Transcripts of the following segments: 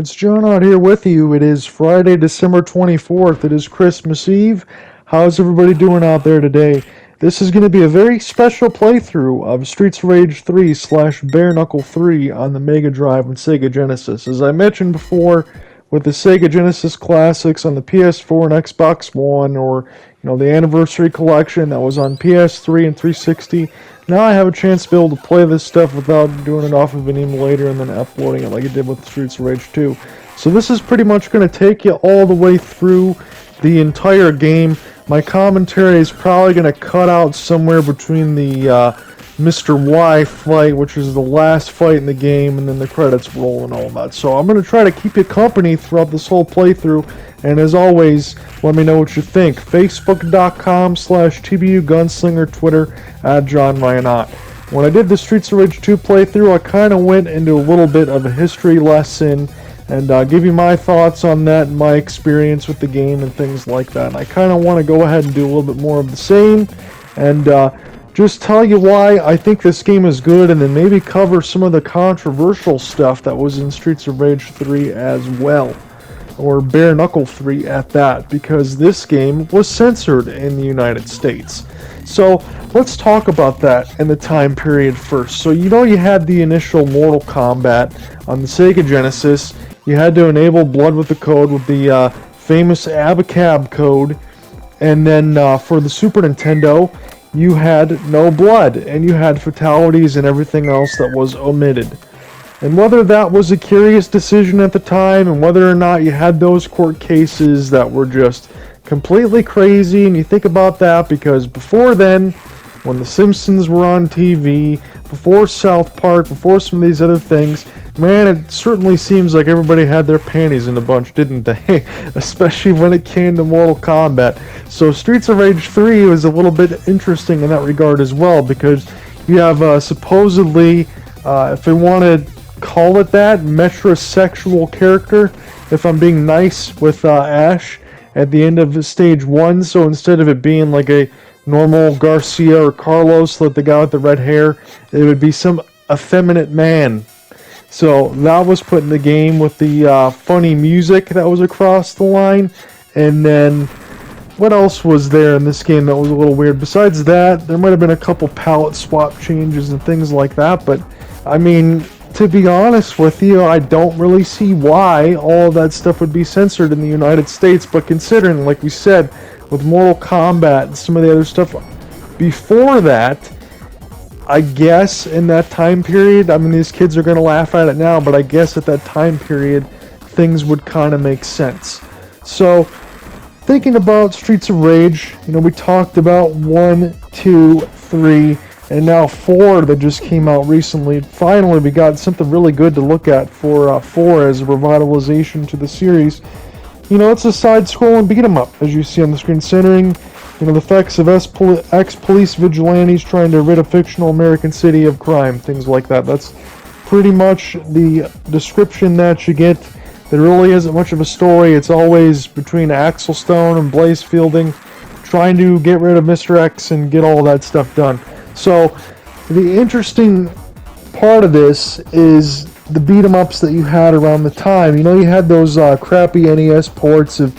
It's John out here with you. It is Friday, December 24th. It is Christmas Eve. How's everybody doing out there today? This is going to be a very special playthrough of Streets of Rage 3 / Bare Knuckle 3 on the Mega Drive and Sega Genesis. As I mentioned before, with the Sega Genesis Classics on the PS4 and Xbox One, or the Anniversary Collection that was on PS3 and 360, now I have a chance to be able to play this stuff without doing it off of an emulator and then uploading it like I did with Streets of Rage 2. So this is pretty much going to take you all the way through the entire game. My commentary is probably going to cut out somewhere between the Mr. Y fight, which is the last fight in the game, and then the credits roll and all that. So I'm going to try to keep you company throughout this whole playthrough, and as always, let me know what you think. Facebook.com/TBUGunslinger, Twitter @JohnRyanot. When I did the Streets of Rage 2 playthrough, I kind of went into a little bit of a history lesson and give you my thoughts on that and my experience with the game and things like that. And I kind of want to go ahead and do a little bit more of the same, and just tell you why I think this game is good, and then maybe cover some of the controversial stuff that was in Streets of Rage 3 as well, or Bare Knuckle 3 at that, because this game was censored in the United States. So let's talk about that in the time period first. So you had the initial Mortal Kombat on the Sega Genesis. You had to enable Blood with the Code with the famous Abacab code, and then for the Super Nintendo, you had no blood, and you had fatalities and everything else that was omitted. And whether that was a curious decision at the time, and whether or not you had those court cases that were just completely crazy, and you think about that because before then, when The Simpsons were on TV, before South Park, before some of these other things, man, it certainly seems like everybody had their panties in a bunch, didn't they? Especially when it came to Mortal Kombat. So Streets of Rage 3 was a little bit interesting in that regard as well, because you have supposedly, if they want to call it that, metrosexual character, if I'm being nice, with Ash at the end of stage 1. So instead of it being like a normal Garcia or Carlos, like the guy with the red hair, it would be some effeminate man. So that was put in the game with the funny music that was across the line. And then what else was there in this game that was a little weird? Besides that, there might have been a couple palette swap changes and things like that. But I mean, to be honest with you, I don't really see why all of that stuff would be censored in the United States. But considering, like we said, with Mortal Kombat and some of the other stuff before that, I guess in that time period, I mean, these kids are going to laugh at it now, but I guess at that time period, things would kind of make sense. So, thinking about Streets of Rage, we talked about 1, 2, 3, and now 4 that just came out recently. Finally, we got something really good to look at for 4 as a revitalization to the series. It's a side-scrolling beat-em-up, as you see on the screen, centering the effects of ex-police vigilantes trying to rid a fictional American city of crime, things like that. That's pretty much the description that you get. There really isn't much of a story. It's always between Axel Stone and Blaze Fielding trying to get rid of Mr. X and get all that stuff done. So the interesting part of this is the beat-em-ups that you had around the time. You had those crappy NES ports of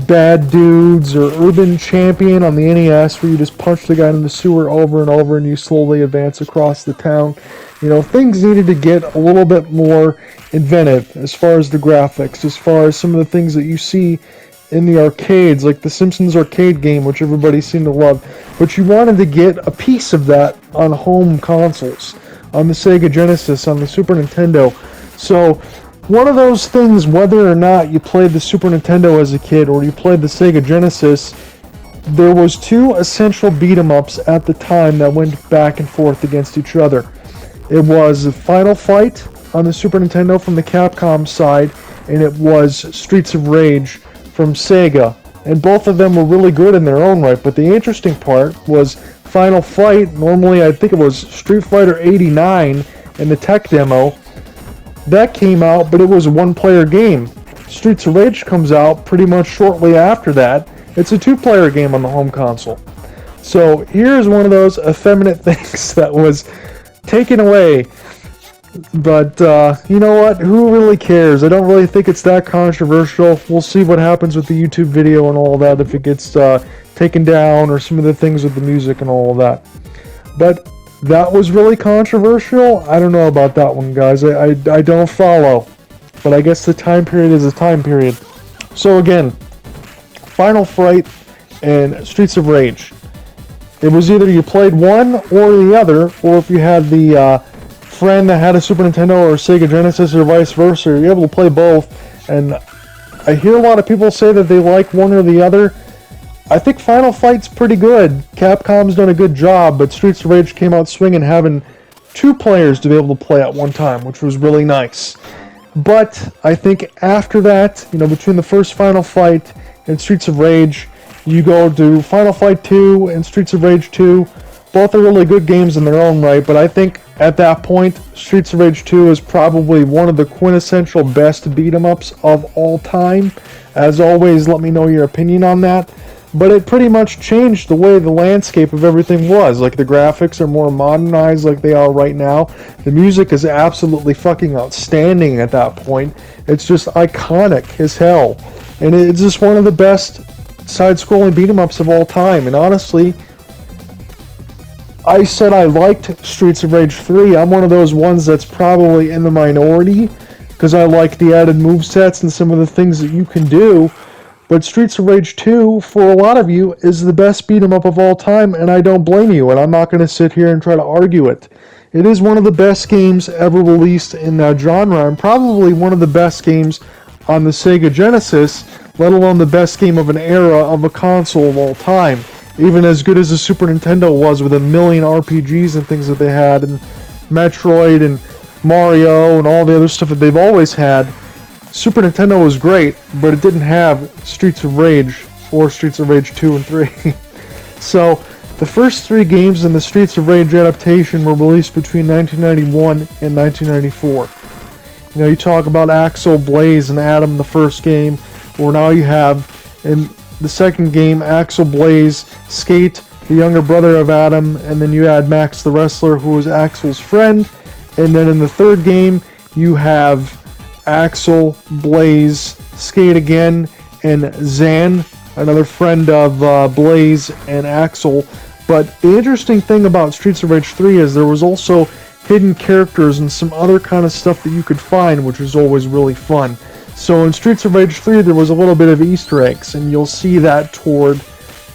Bad Dudes or Urban Champion on the NES, where you just punch the guy in the sewer over and over and you slowly advance across the town. Things needed to get a little bit more inventive as far as the graphics, as far as some of the things that you see in the arcades, like the Simpsons arcade game, which everybody seemed to love. But you wanted to get a piece of that on home consoles, on the Sega Genesis, on the Super Nintendo. So one of those things, whether or not you played the Super Nintendo as a kid or you played the Sega Genesis, there was 2 essential beat-em-ups at the time that went back and forth against each other. It was the Final Fight on the Super Nintendo from the Capcom side, and it was Streets of Rage from Sega. And both of them were really good in their own right, but the interesting part was Final Fight, normally I think it was Street Fighter 89 in the tech demo, that came out, but it was a one-player game. Streets of Rage comes out pretty much shortly after that. It's a 2-player game on the home console. So here's one of those effeminate things that was taken away But you know what? Who really cares? I don't really think it's that controversial. We'll see what happens with the YouTube video and all that, if it gets taken down, or some of the things with the music and all of that. But that was really controversial. I don't know about that one, guys. I don't follow. But I guess the time period is a time period. So again, Final Fight and Streets of Rage. It was either you played one or the other, or if you had the friend that had a Super Nintendo or Sega Genesis or vice versa, you're able to play both. And I hear a lot of people say that they like one or the other. I think Final Fight's pretty good. Capcom's done a good job, but Streets of Rage came out swinging, having 2 players to be able to play at one time, which was really nice. But I think after that, between the first Final Fight and Streets of Rage, you go to Final Fight 2 and Streets of Rage 2. Both are really good games in their own right, but I think at that point, Streets of Rage 2 is probably one of the quintessential best beat-em-ups of all time. As always, let me know your opinion on that. But it pretty much changed the way the landscape of everything was. Like, the graphics are more modernized like they are right now. The music is absolutely fucking outstanding at that point. It's just iconic as hell. And it's just one of the best side-scrolling beat-em-ups of all time. And honestly, I said I liked Streets of Rage 3. I'm one of those ones that's probably in the minority, because I like the added movesets and some of the things that you can do. But Streets of Rage 2, for a lot of you, is the best beat-em-up of all time, and I don't blame you, and I'm not going to sit here and try to argue it. It is one of the best games ever released in that genre, and probably one of the best games on the Sega Genesis, let alone the best game of an era of a console of all time. Even as good as the Super Nintendo was, with a million RPGs and things that they had, and Metroid and Mario and all the other stuff that they've always had, Super Nintendo was great, but it didn't have Streets of Rage or Streets of Rage 2 and 3. So, the first 3 games in the Streets of Rage adaptation were released between 1991 and 1994. You talk about Axel, Blaze, and Adam in the first game, or now you have, in the second game, Axel, Blaze, Skate, the younger brother of Adam, and then you add Max the Wrestler, who was Axel's friend, and then in the third game, you have Axel, Blaze, Skate again, and Zan, another friend of Blaze and Axel. But the interesting thing about Streets of Rage 3 is there was also hidden characters and some other kind of stuff that you could find, which was always really fun. So in Streets of Rage 3 there was a little bit of Easter eggs, and you'll see that toward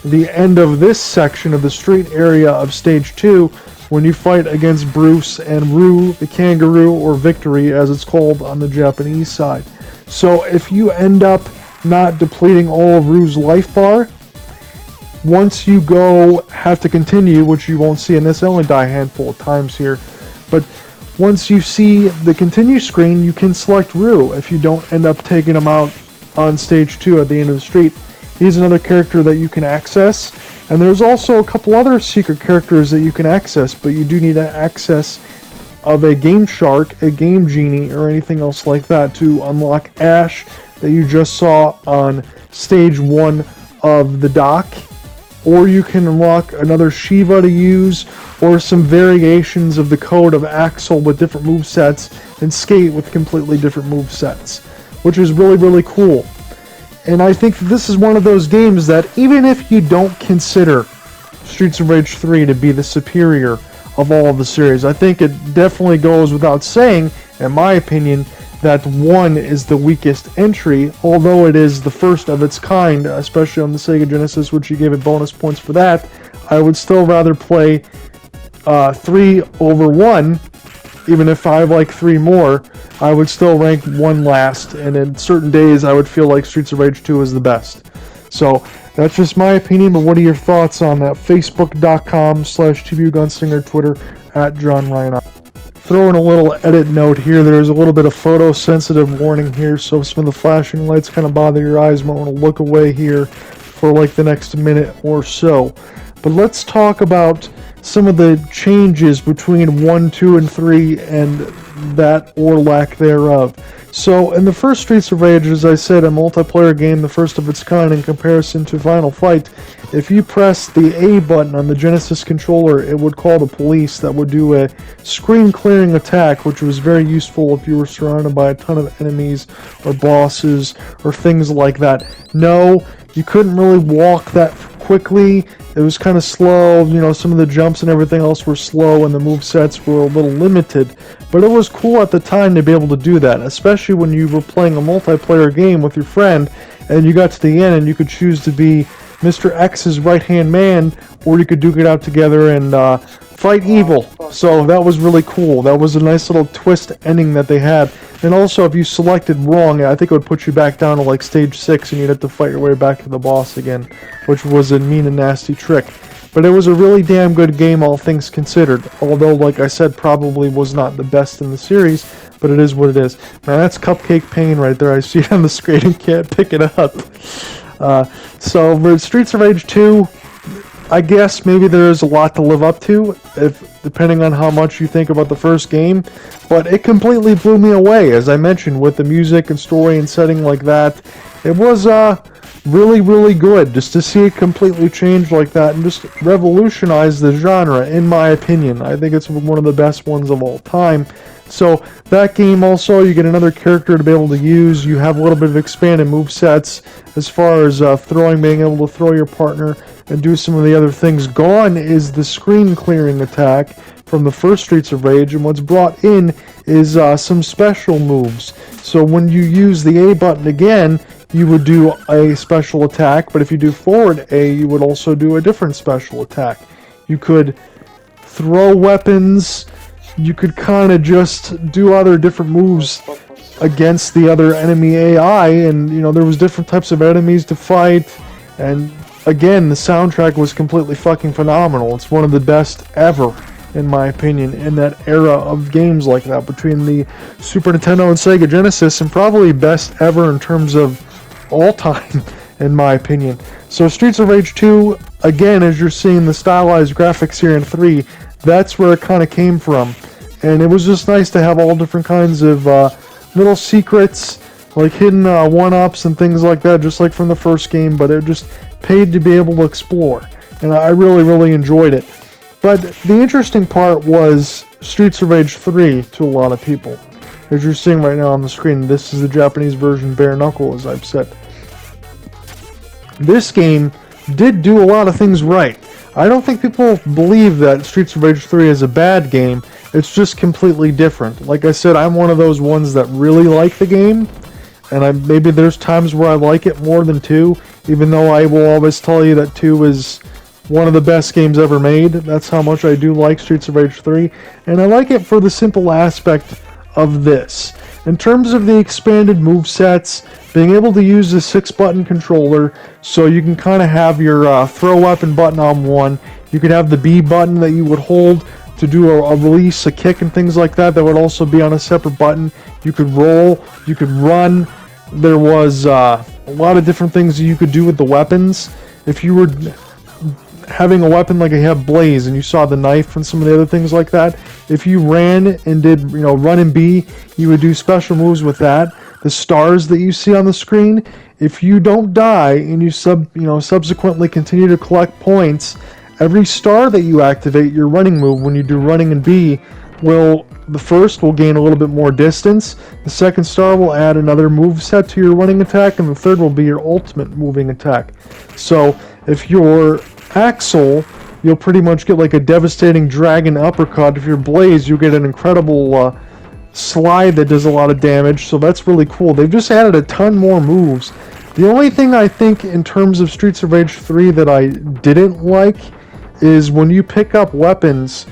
the end of this section of the street area of Stage 2, when you fight against Bruce and Rue the Kangaroo, or Victory as it's called on the Japanese side. So if you end up not depleting all of Rue's life bar, once you go have to continue, which you won't see in this, I only die a handful of times here, but once you see the continue screen, you can select Rue if you don't end up taking him out on Stage 2 at the end of the street. He's another character that you can access. And there's also a couple other secret characters that you can access, but you do need access of a Game Shark, a Game Genie, or anything else like that to unlock Ash that you just saw on Stage 1 of the dock. Or you can unlock another Shiva to use, or some variations of the code of Axel with different movesets, and Skate with completely different movesets, which is really, really cool. And I think this is one of those games that, even if you don't consider Streets of Rage 3 to be the superior of all of the series, I think it definitely goes without saying, in my opinion, that 1 is the weakest entry, although it is the first of its kind, especially on the Sega Genesis, which you gave it bonus points for that. I would still rather play 3 over 1, even if I like 3 more. I would still rank 1 last, and in certain days I would feel like Streets of Rage 2 is the best. So, that's just my opinion, but what are your thoughts on that? Facebook.com/TBUGunslinger, Twitter @JohnRyan. Throw in a little edit note here. There's a little bit of photosensitive warning here, so if some of the flashing lights kind of bother your eyes, you might want to look away here for like the next minute or so. But let's talk about some of the changes between 1, 2, and 3, and that or lack thereof. So, in the first Streets of Rage, as I said, a multiplayer game, the first of its kind in comparison to Final Fight, if you press the A button on the Genesis controller, it would call the police that would do a screen-clearing attack, which was very useful if you were surrounded by a ton of enemies or bosses or things like that. No, you couldn't really walk that quickly. It was kind of slow, you know, some of the jumps and everything else were slow and the movesets were a little limited. But it was cool at the time to be able to do that, especially when you were playing a multiplayer game with your friend and you got to the end and you could choose to be Mr. X's right-hand man, or you could duke it out together and fight evil. So that was really cool. That was a nice little twist ending that they had. And also, if you selected wrong, I think it would put you back down to like stage 6 and you'd have to fight your way back to the boss again, which was a mean and nasty trick. But it was a really damn good game, all things considered. Although, like I said, probably was not the best in the series, but it is what it is. Now, that's Cupcake Pain right there. I see it on the screen and can't pick it up. So, for Streets of Rage 2, I guess maybe there is a lot to live up to, depending on how much you think about the first game. But it completely blew me away, as I mentioned, with the music and story and setting like that. It was really, really good just to see it completely change like that and just revolutionize the genre, in my opinion. I think it's one of the best ones of all time. So that game also, you get another character to be able to use. You have a little bit of expanded movesets as far as throwing, being able to throw your partner and do some of the other things. Gone is the screen clearing attack from the first Streets of Rage, and what's brought in is some special moves. So when you use the A button again, you would do a special attack, but if you do forward A, you would also do a different special attack. You could throw weapons, you could kind of just do other different moves against the other enemy AI, and you know, there was different types of enemies to fight, and again, the soundtrack was completely fucking phenomenal. It's one of the best ever, in my opinion, in that era of games like that, between the Super Nintendo and Sega Genesis, and probably best ever in terms of all time, in my opinion. So Streets of Rage 2, again, as you're seeing the stylized graphics here in 3, that's where it kind of came from. And it was just nice to have all different kinds of little secrets, like hidden one-ups and things like that, just like from the first game, but it just paid to be able to explore. And I really, really enjoyed it. But the interesting part was Streets of Rage 3 to a lot of people. As you're seeing right now on the screen, this is the Japanese version, bare knuckle, as I've said. This game did do a lot of things right. I don't think people believe that Streets of Rage 3 is a bad game. It's just completely different. Like I said, I'm one of those ones that really like the game, and maybe there's times where I like it more than 2, even though I will always tell you that 2 is one of the best games ever made. That's how much I do like Streets of Rage 3, and I like it for the simple aspect of this. In terms of the expanded movesets, being able to use the 6-button controller, so you can kind of have your throw weapon button on one, you could have the B button that you would hold to do a release, a kick, and things like that. That would also be on a separate button. You could roll, you could run. There was a lot of different things that you could do with the weapons. If you were having a weapon like I have Blaze and you saw the knife and some of the other things like that, if you ran and did, you know, run and B, you would do special moves with that. The stars that you see on the screen, if you don't die and you subsequently continue to collect points, every star that you activate, your running move, when you do running and B, the first will gain a little bit more distance, the second star will add another move set to your running attack, and the third will be your ultimate moving attack. So if you're Axel, you'll pretty much get like a devastating dragon uppercut. If you're Blaze, you'll get an incredible slide that does a lot of damage, so that's really cool. They've just added a ton more moves. The only thing I think in terms of Streets of Rage 3 that I didn't like is when you pick up weapons,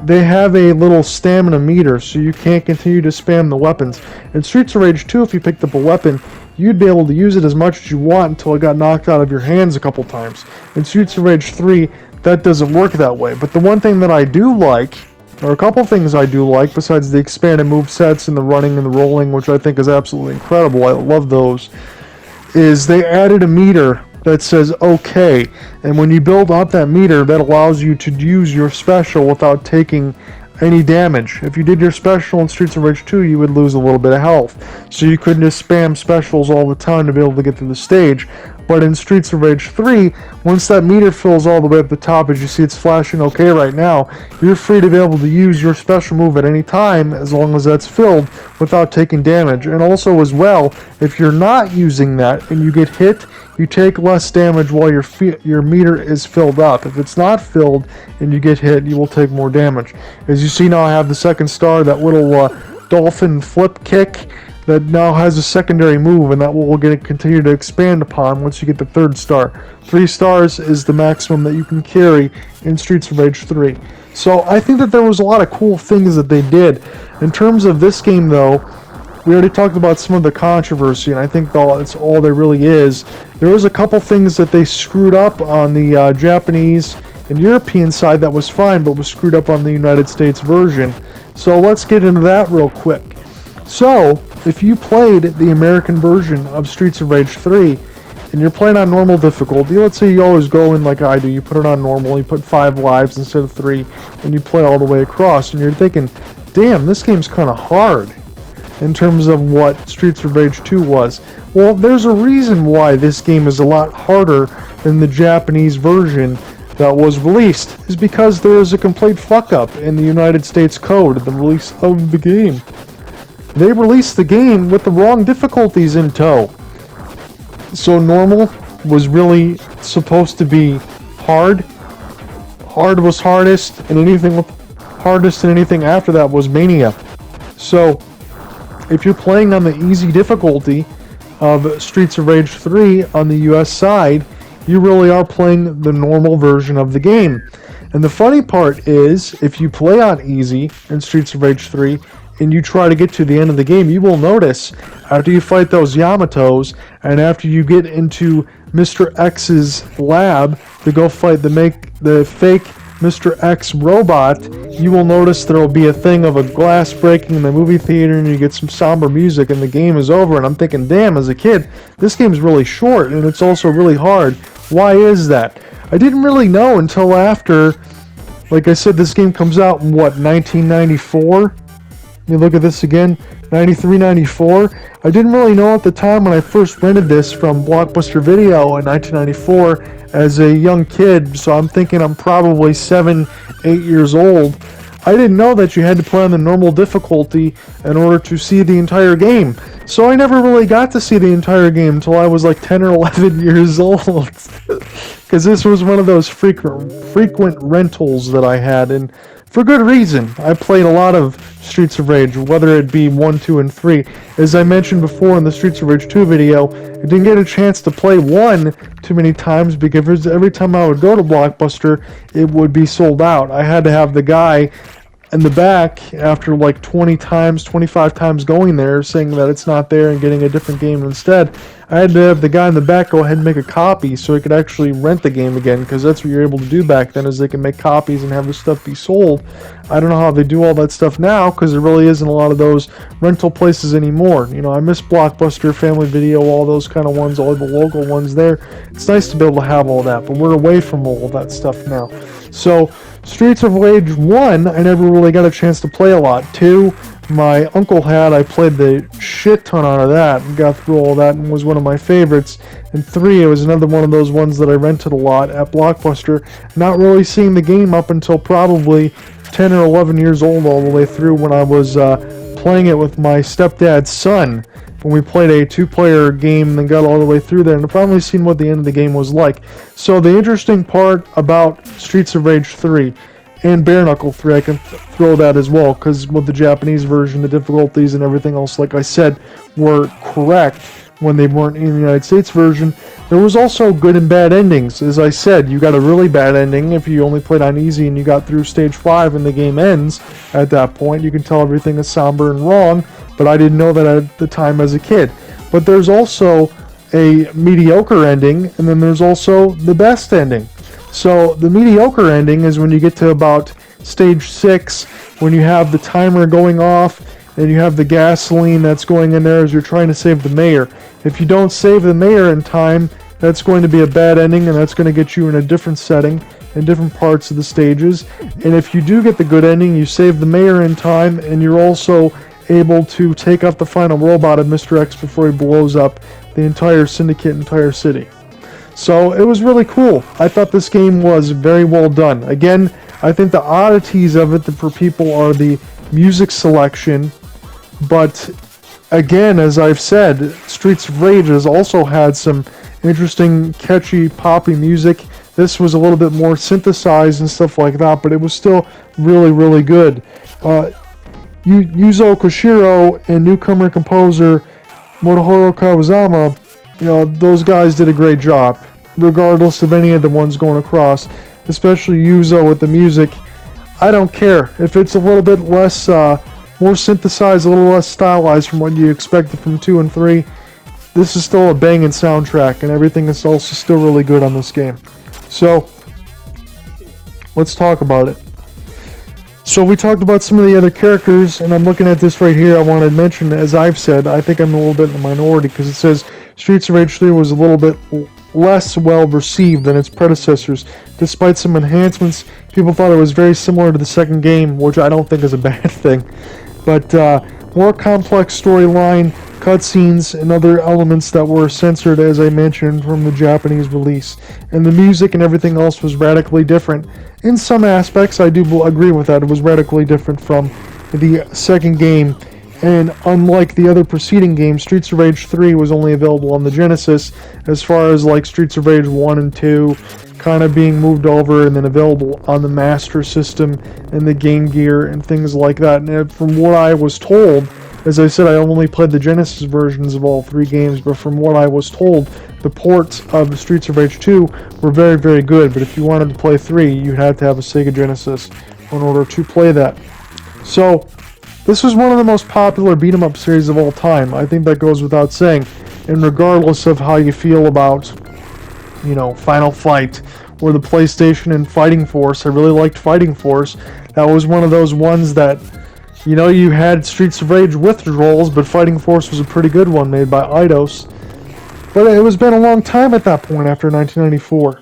they have a little stamina meter, so you can't continue to spam the weapons. In Streets of Rage 2, if you picked up a weapon, you'd be able to use it as much as you want until it got knocked out of your hands a couple times. In Streets of Rage 3, that doesn't work that way. But the one thing that I do like, or a couple things I do like, besides the expanded movesets and the running and the rolling, which I think is absolutely incredible, I love those, is they added a meter that says OK, and when you build up that meter, that allows you to use your special without taking any damage. If you did your special in Streets of Rage 2, you would lose a little bit of health. So you couldn't just spam specials all the time to be able to get through the stage. But in Streets of Rage 3, once that meter fills all the way up the top, as you see it's flashing okay right now, you're free to be able to use your special move at any time as long as that's filled without taking damage. And also as well, if you're not using that and you get hit, you take less damage while your meter is filled up. If it's not filled and you get hit, you will take more damage. As you see now, I have the second star, that little dolphin flip kick that now has a secondary move, and that will continue to expand upon once you get the third star. 3 stars is the maximum that you can carry in Streets of Rage 3. So I think that there was a lot of cool things that they did. In terms of this game though, we already talked about some of the controversy, and I think that's all there really is. There was a couple things that they screwed up on the Japanese and European side that was fine, but was screwed up on the United States version. So let's get into that real quick. So, if you played the American version of Streets of Rage 3, and you're playing on normal difficulty, let's say you always go in like I do, you put it on normal, you put 5 lives instead of 3, and you play all the way across, and you're thinking, damn, this game's kind of hard in terms of what Streets of Rage 2 was. Well, there's a reason why this game is a lot harder than the Japanese version that was released, is because there is a complete fuck-up in the United States code at the release of the game. They released the game with the wrong difficulties in tow. So normal was really supposed to be hard. Hard was hardest, and anything after that was mania. So if you're playing on the easy difficulty of Streets of Rage 3 on the US side, you really are playing the normal version of the game. And the funny part is, if you play on easy in Streets of Rage 3, and you try to get to the end of the game, you will notice after you fight those Yamatos and after you get into Mr. X's lab to go fight the fake Mr. X robot, you will notice there will be a thing of a glass breaking in the movie theater, and you get some somber music and the game is over. And I'm thinking, damn, as a kid, this game's really short and it's also really hard. Why is that? I didn't really know until after, like I said, this game comes out in 1994? You look at this again, 93, 94. I didn't really know at the time when I first rented this from Blockbuster Video in 1994 as a young kid, so I'm thinking I'm probably 7, 8 years old. I didn't know that you had to play on the normal difficulty in order to see the entire game. So I never really got to see the entire game until I was like 10 or 11 years old. Because this was one of those frequent rentals that I had, and for good reason. I played a lot of Streets of Rage, whether it be 1, 2, and 3. As I mentioned before in the Streets of Rage 2 video, I didn't get a chance to play 1 too many times because every time I would go to Blockbuster, it would be sold out. I had to have the guy in the back, after like 20 times, 25 times going there, saying that it's not there and getting a different game instead. I had to have the guy in the back go ahead and make a copy so he could actually rent the game again, because that's what you're able to do back then, is they can make copies and have the stuff be sold. I don't know how they do all that stuff now, because there really isn't a lot of those rental places anymore. You know, I miss Blockbuster, Family Video, all those kind of ones, all the local ones there. It's nice to be able to have all that, but we're away from all of that stuff now. So, Streets of Rage 1, I never really got a chance to play a lot. 2, my uncle had. I played the shit ton out of that and got through all that and was one of my favorites. And 3, it was another one of those ones that I rented a lot at Blockbuster, not really seeing the game up until probably 10 or 11 years old all the way through, when I was playing it with my stepdad's son. When we played a 2-player game and then got all the way through there and finally seen what the end of the game was like. So the interesting part about Streets of Rage 3 and Bare Knuckle 3, I can throw that as well, because with the Japanese version, the difficulties and everything else, like I said, were correct when they weren't in the United States version. There was also good and bad endings. As I said, you got a really bad ending if you only played on easy and you got through stage 5 and the game ends. At that point, you can tell everything is somber and wrong, but I didn't know that at the time as a kid. But there's also a mediocre ending, and then there's also the best ending. So the mediocre ending is when you get to about stage 6, when you have the timer going off and you have the gasoline that's going in there as you're trying to save the mayor. If you don't save the mayor in time, that's going to be a bad ending, and that's going to get you in a different setting, in different parts of the stages. And if you do get the good ending, you save the mayor in time, and you're also able to take out the final robot of Mr. X before he blows up the entire syndicate, entire city. So it was really cool. I thought this game was very well done. Again, I think the oddities of it for people are the music selection, but again, as I've said, Streets of Rage has also had some interesting, catchy, poppy music. This was a little bit more synthesized and stuff like that, but it was still really, really good. Yuzo Koshiro and newcomer composer Motohiro Kawazama, those guys did a great job, regardless of any of the ones going across, especially Yuzo with the music. I don't care if it's a little bit less, more synthesized, a little less stylized from what you expected from 2 and 3. This is still a banging soundtrack, and everything is also still really good on this game. So, let's talk about it. So we talked about some of the other characters, and I'm looking at this right here. I want to mention, as I've said, I think I'm a little bit in the minority, because it says Streets of Rage 3 was a little bit less well received than its predecessors. Despite some enhancements, people thought it was very similar to the second game, which I don't think is a bad thing. But more complex storyline, cutscenes, and other elements that were censored, as I mentioned, from the Japanese release. And the music and everything else was radically different. In some aspects, I do agree with that. It was radically different from the second game. And unlike the other preceding games, Streets of Rage 3 was only available on the Genesis, as far as like Streets of Rage 1 and 2 kind of being moved over and then available on the Master System and the Game Gear and things like that. And from what I was told, as I said, I only played the Genesis versions of all 3 games, but from what I was told, the ports of Streets of Rage 2 were very, very good. But if you wanted to play 3, you had to have a Sega Genesis in order to play that. So, this was one of the most popular beat-em-up series of all time. I think that goes without saying. And regardless of how you feel about, Final Fight or the PlayStation and Fighting Force, I really liked Fighting Force. That was one of those ones that, you had Streets of Rage withdrawals, but Fighting Force was a pretty good one made by Eidos. But it was been a long time at that point after 1994.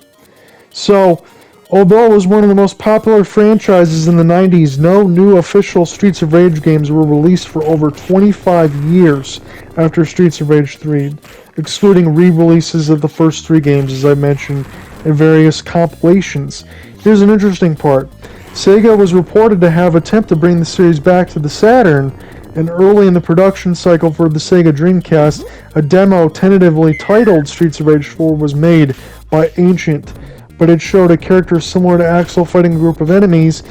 So, although it was one of the most popular franchises in the 90s, no new official Streets of Rage games were released for over 25 years after Streets of Rage 3, excluding re-releases of the first 3 games, as I mentioned, and various compilations. Here's an interesting part. Sega was reported to have attempted to bring the series back to the Saturn, and early in the production cycle for the Sega Dreamcast, a demo tentatively titled Streets of Rage 4 was made by Ancient, but it showed a character similar to Axel fighting a group of enemies.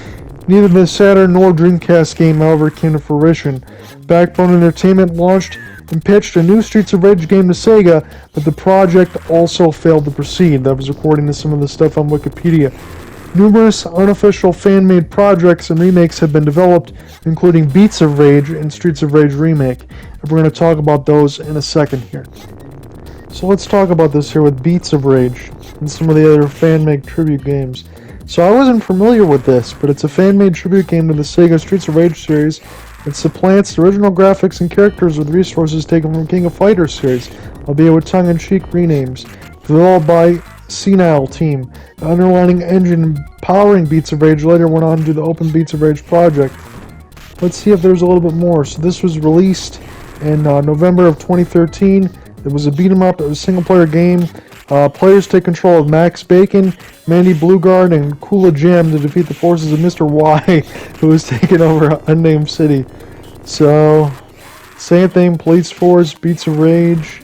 Neither the Saturn nor Dreamcast game, however, came to fruition. Backbone Entertainment launched and pitched a new Streets of Rage game to Sega, but the project also failed to proceed. That was according to some of the stuff on Wikipedia. Numerous unofficial fan-made projects and remakes have been developed, including Beats of Rage and Streets of Rage Remake. And we're going to talk about those in a second here. So let's talk about this here with Beats of Rage and some of the other fan-made tribute games. So I wasn't familiar with this, but it's a fan-made tribute game to the Sega Streets of Rage series. It supplants the original graphics and characters with resources taken from King of Fighters series, albeit with tongue-in-cheek renames. Developed by Senile Team. The underlying engine powering Beats of Rage later went on to do the Open Beats of Rage project. Let's see if there's a little bit more. So this was released in November of 2013. It was a beat-em-up. It was a single-player game. Players take control of Max Bacon, Mandy Blueguard, and Kula Gem to defeat the forces of Mr. Y, who is taking over an unnamed city. So, same thing, Police Force, Beats of Rage.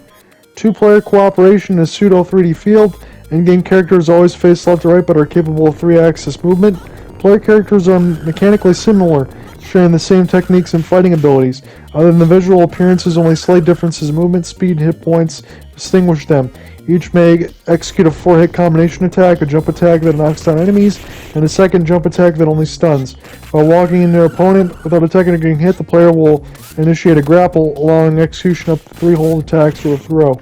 2-player cooperation in a pseudo 3D field. In-game characters always face left to right but are capable of 3-axis movement. Player characters are mechanically similar, sharing the same techniques and fighting abilities. Other than the visual appearances, only slight differences in movement, speed, hit points distinguish them. Each may execute a 4-hit combination attack, a jump attack that knocks down enemies, and a second jump attack that only stuns. While walking in their opponent without attacking or getting hit, the player will initiate a grapple, allowing execution up to 3 hold attacks or a throw.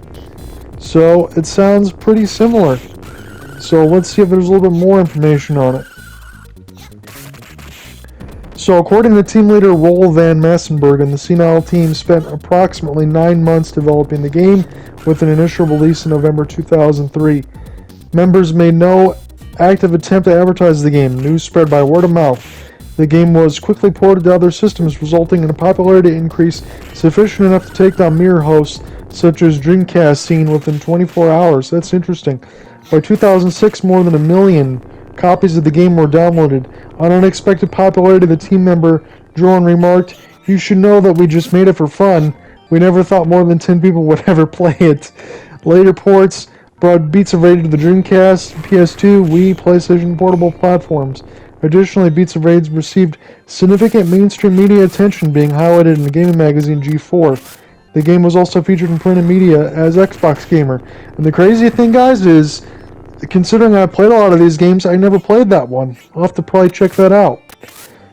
So, it sounds pretty similar. So, let's see if there's a little bit more information on it. So, according to team leader Roel van Massenbergen, the Senile team spent approximately 9 months developing the game, with an initial release in November 2003. Members made no active attempt to advertise the game. News spread by word of mouth. The game was quickly ported to other systems, resulting in a popularity increase sufficient enough to take down mirror hosts such as Dreamcast scene within 24 hours. That's interesting. By 2006, more than 1 million copies of the game were downloaded. On unexpected popularity, the team member Jordan remarked, "You should know that we just made it for fun. We never thought more than 10 people would ever play it." Later ports brought Beats of Rage to the Dreamcast, PS2, Wii, PlayStation portable platforms. Additionally, Beats of Rage received significant mainstream media attention, being highlighted in the gaming magazine G4. The game was also featured in printed media as Xbox Gamer. And the crazy thing, guys, is considering I played a lot of these games, I never played that one. I'll have to probably check that out.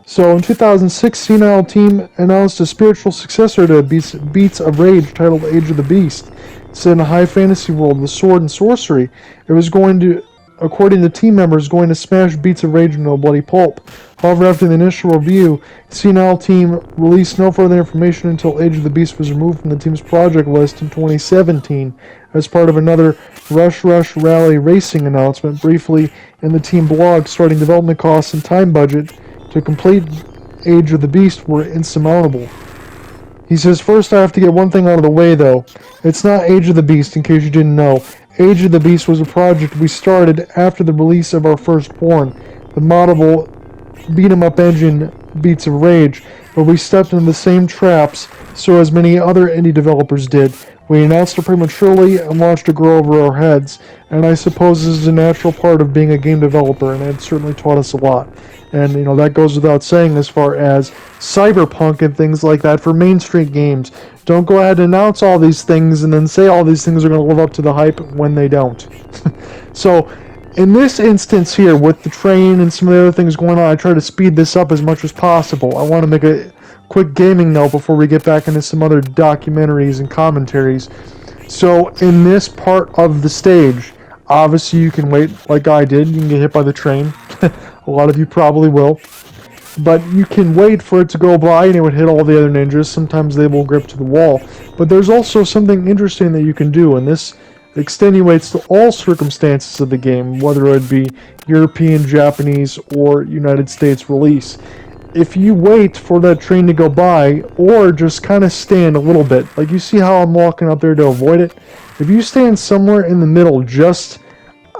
So in 2006, Senile Team announced a spiritual successor to Beats of Rage titled Age of the Beast. Set in a high fantasy world with sword and sorcery, it was going to, according to team members, going to smash Beats of Rage into a bloody pulp. However, after the initial review, Senile Team released no further information until Age of the Beast was removed from the team's project list in 2017 as part of another Rush Rally Racing announcement. Briefly in the team blog, starting development costs and time budget to complete Age of the Beast were insurmountable. He says, "First I have to get one thing out of the way though. It's not Age of the Beast, in case you didn't know. Age of the Beast was a project we started after the release of our firstborn, the moddable beat-em-up engine Beats of Rage, but we stepped into the same traps so as many other indie developers did. We announced it prematurely and launched to grow over our heads, and I suppose this is a natural part of being a game developer, and it certainly taught us a lot." And, you know, that goes without saying as far as Cyberpunk and things like that for mainstream games. Don't go ahead and announce all these things and then say all these things are going to live up to the hype when they don't. So, in this instance here, with the train and some of the other things going on, I try to speed this up as much as possible. I want to make a quick gaming note before we get back into some other documentaries and commentaries. So, in this part of the stage, obviously you can wait like I did. You can get hit by the train. A lot of you probably will. But you can wait for it to go by and it would hit all the other ninjas. Sometimes they will grip to the wall. But there's also something interesting that you can do, and this extenuates to all circumstances of the game, whether it be European, Japanese, or United States release. If you wait for that train to go by, or just kind of stand a little bit, like you see how I'm walking up there to avoid it, if you stand somewhere in the middle, just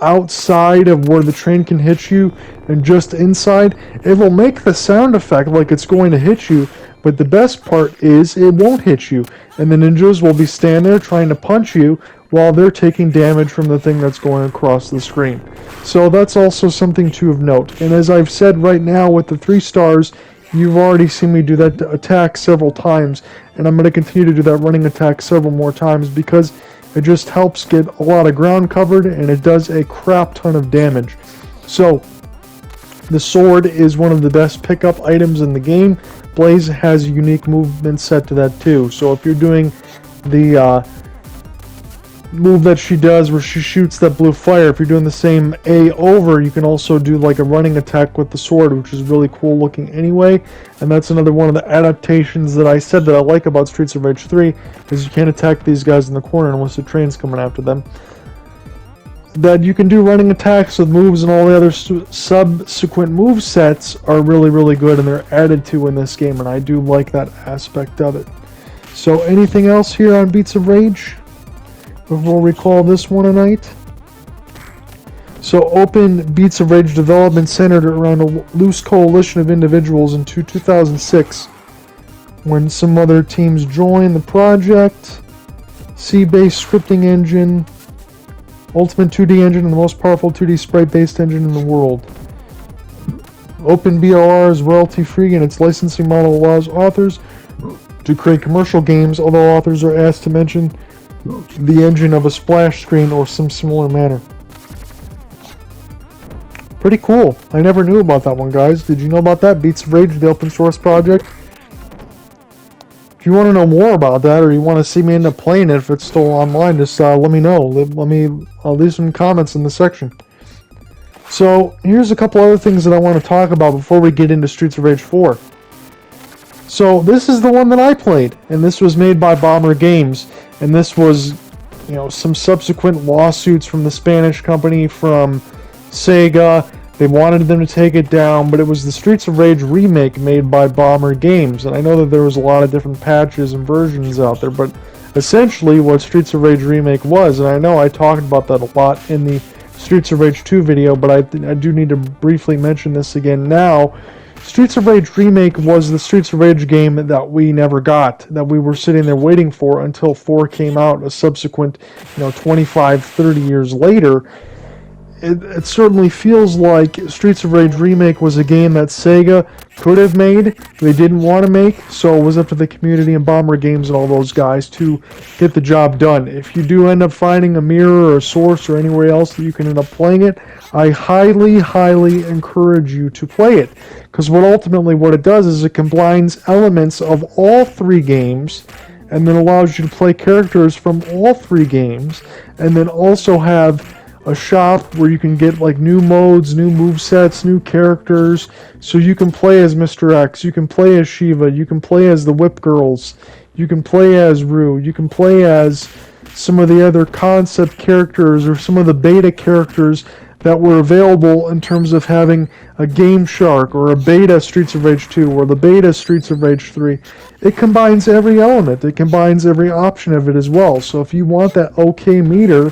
outside of where the train can hit you and just inside, it will make the sound effect like it's going to hit you, but the best part is it won't hit you, and the ninjas will be standing there trying to punch you while they're taking damage from the thing that's going across the screen. So that's also something to of note. And as I've said right now with the 3 stars, you've already seen me do that attack several times, and I'm going to continue to do that running attack several more times because it just helps get a lot of ground covered, and it does a crap ton of damage. So, the sword is one of the best pickup items in the game. Blaze has a unique movement set to that too. So if you're doing the move that she does where she shoots that blue fire, if you're doing the same A over, you can also do like a running attack with the sword, which is really cool looking anyway. And that's another one of the adaptations that I said that I like about Streets of Rage 3, is you can't attack these guys in the corner unless the train's coming after them. That you can do running attacks with moves, and all the other subsequent move sets are really, really good, and they're added to in this game, and I do like that aspect of it. So anything else here on Beats of Rage before we call this one a night? So Open Beats of Rage development centered around a loose coalition of individuals into 2006 when some other teams joined the project. C-based scripting engine, Ultimate 2D engine, and the most powerful 2D sprite-based engine in the world. OpenBLR is royalty-free, and its licensing model allows authors to create commercial games, although authors are asked to mention the engine of a splash screen or some similar manner. Pretty cool. I never knew about that one, guys. Did you know about that? Beats of Rage, the open source project. If you want to know more about that, or you want to see me end up playing it if it's still online, just let me know. I'll leave some comments in the section. So here's a couple other things that I want to talk about before we get into Streets of Rage 4. So this is the one that I played, and this was made by Bomber Games, and this was some subsequent lawsuits from the Spanish company, from Sega. They wanted them to take it down, but it was the Streets of Rage remake made by Bomber Games. And I know that there was a lot of different patches and versions out there, but essentially what Streets of Rage remake was, and I know I talked about that a lot in the Streets of Rage 2 video, but I do need to briefly mention this again now. Streets of Rage remake was the Streets of Rage game that we never got, that we were sitting there waiting for until 4 came out, a subsequent 25, 30 years later. It certainly feels like Streets of Rage Remake was a game that Sega could have made, they didn't want to make, so it was up to the community and Bomber Games and all those guys to get the job done. If you do end up finding a mirror or a source or anywhere else that you can end up playing it, I highly, highly encourage you to play it. Because what it does is it combines elements of all 3 games, and then allows you to play characters from all 3 games, and then also have a shop where you can get like new modes, new movesets, new characters, so you can play as Mr. X, you can play as Shiva, you can play as the Whip Girls, you can play as Rue, you can play as some of the other concept characters or some of the beta characters that were available in terms of having a Game Shark or a beta Streets of Rage 2 or the beta Streets of Rage 3. It combines every element, it combines every option of it as well. So if you want that OK meter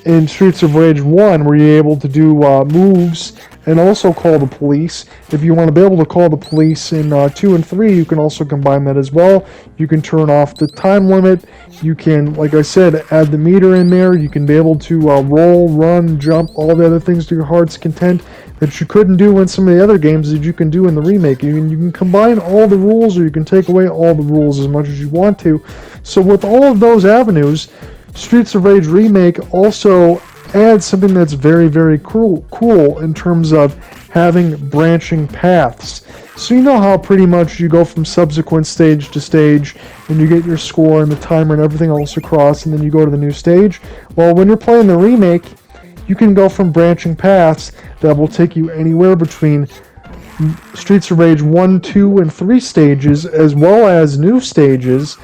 in Streets of Rage 1, where you're able to do moves and also call the police. If you want to be able to call the police in 2 and 3, you can also combine that as well. You can turn off the time limit. You can, like I said, add the meter in there. You can be able to roll, run, jump, all the other things to your heart's content that you couldn't do in some of the other games that you can do in the remake. You can combine all the rules, or you can take away all the rules as much as you want to. So with all of those avenues, Streets of Rage Remake also adds something that's very, very cool in terms of having branching paths. So you know how pretty much you go from subsequent stage to stage, and you get your score and the timer and everything else across, and then you go to the new stage? Well, when you're playing the remake, you can go from branching paths that will take you anywhere between Streets of Rage 1, 2, and 3 stages, as well as new stages,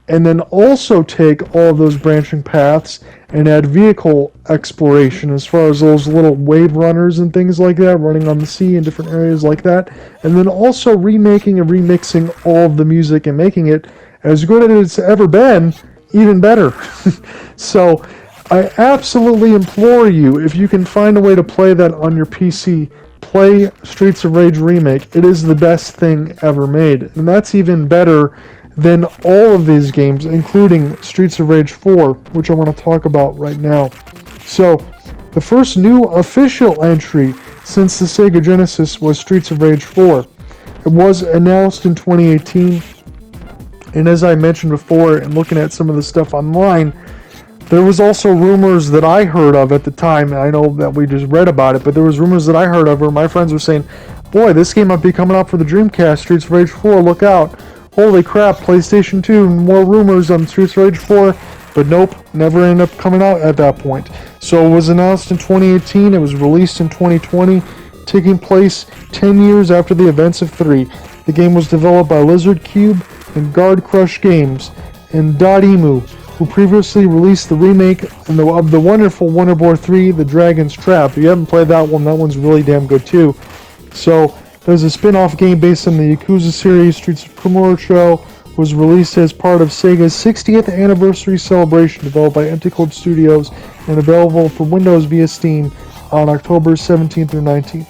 and then also take all of those branching paths and add vehicle exploration as far as those little wave runners and things like that, running on the sea in different areas like that, and then also remaking and remixing all of the music and making it as good as it's ever been, even better. So I absolutely implore you, if you can find a way to play that on your PC, play Streets of Rage Remake. It is the best thing ever made, and that's even better than all of these games, including Streets of Rage 4, which I want to talk about right now. So, the first new official entry since the Sega Genesis was Streets of Rage 4. It was announced in 2018, and as I mentioned before, and looking at some of the stuff online, there was also rumors that I heard of at the time, and I know that we just read about it, but there was rumors that I heard of where my friends were saying, boy, this game might be coming out for the Dreamcast, Streets of Rage 4, look out. Holy crap, PlayStation 2, more rumors on Streets of Rage 4, but nope, never ended up coming out at that point. So it was announced in 2018, it was released in 2020, taking place 10 years after the events of 3. The game was developed by Lizard Cube and Guard Crush Games, and Dotemu, who previously released the remake of the wonderful Wonder Boy 3, The Dragon's Trap. If you haven't played that one's really damn good too. So, there's a spin-off game based on the Yakuza series. Streets of Kamurocho was released as part of Sega's 60th anniversary celebration, developed by Untitled Studios and available for Windows via Steam on October 17th through 19th.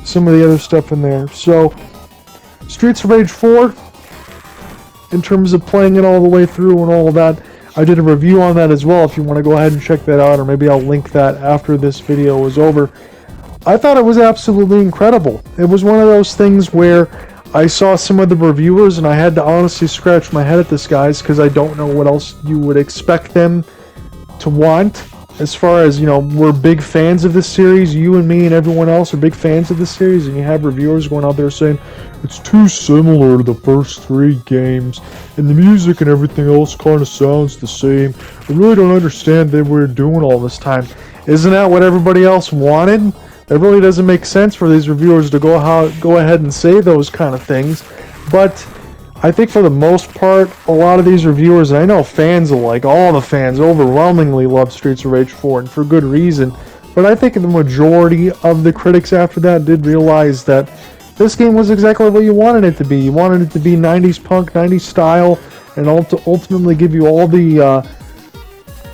Some of the other stuff in there. So, Streets of Rage 4, in terms of playing it all the way through and all of that, I did a review on that as well if you want to go ahead and check that out, or maybe I'll link that after this video is over. I thought it was absolutely incredible. It was one of those things where I saw some of the reviewers and I had to honestly scratch my head at this, guys, because I don't know what else you would expect them to want. As far as, we're big fans of this series, you and me and everyone else are big fans of this series, and you have reviewers going out there saying, it's too similar to the first 3 games, and the music and everything else kind of sounds the same. I really don't understand that we're doing all this time. Isn't that what everybody else wanted? It really doesn't make sense for these reviewers to go ahead and say those kind of things, but I think for the most part, a lot of these reviewers, and I know fans alike, all the fans overwhelmingly love Streets of Rage 4, and for good reason, but I think the majority of the critics after that did realize that this game was exactly what you wanted it to be. You wanted it to be 90s punk, 90s style, and ultimately give you all the